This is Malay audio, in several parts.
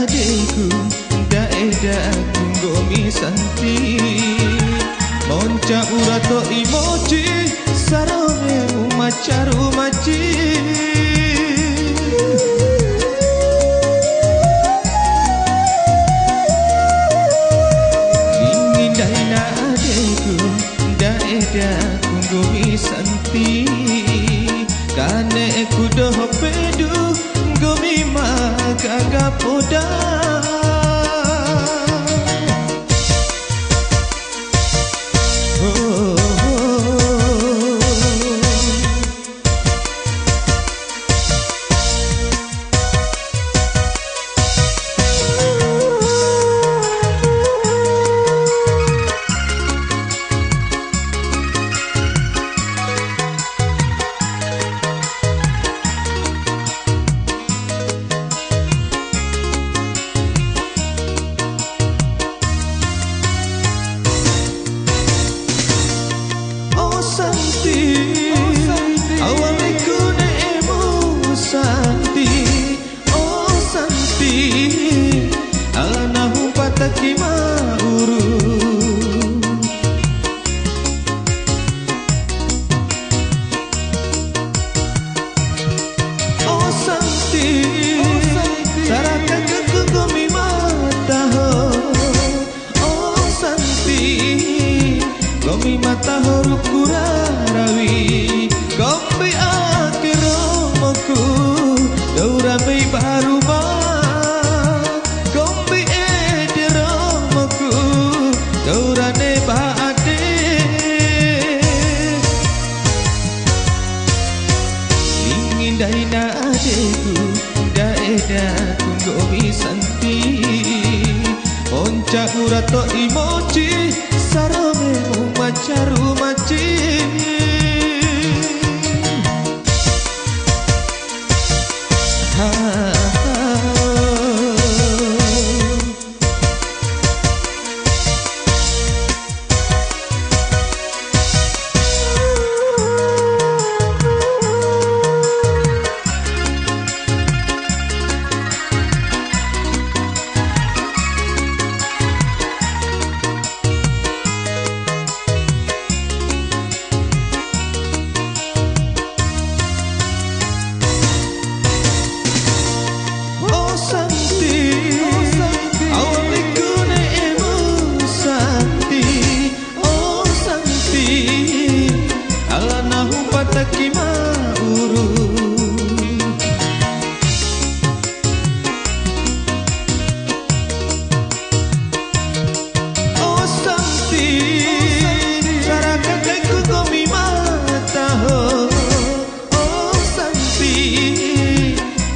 adikku daedah tunggomi santi monca urato emoji sarone umacaru maci ingin daina adikku daedah tunggomi santi kane kudo pedu gomi magaga poda Gomi mata horu kurarawi Gomi akhiromoku Dauramai baru ma Gomi ederomoku Daurane baade Ingin daina adeku Daedah tunggomi santi Onca urato emoji sarome umacaru maci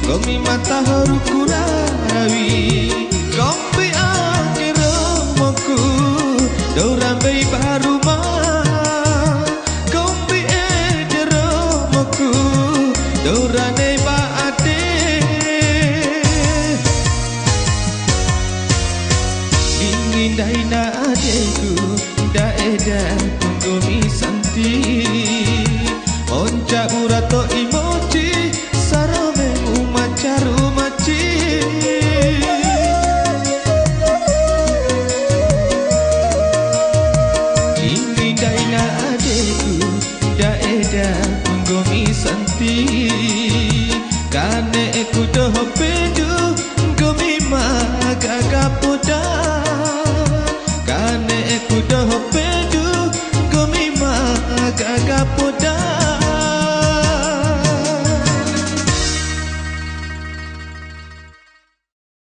Gomi mata horu kurarawi Gomi akhiromoku Dauramai baru ma Gomi ederomoku Daurane baade Ingin daina adeku daedah tunggomi santi Onca urato emoji sarome umacaru maci Ingin daina adeku daedah tunggomi santi Kane kudo pedu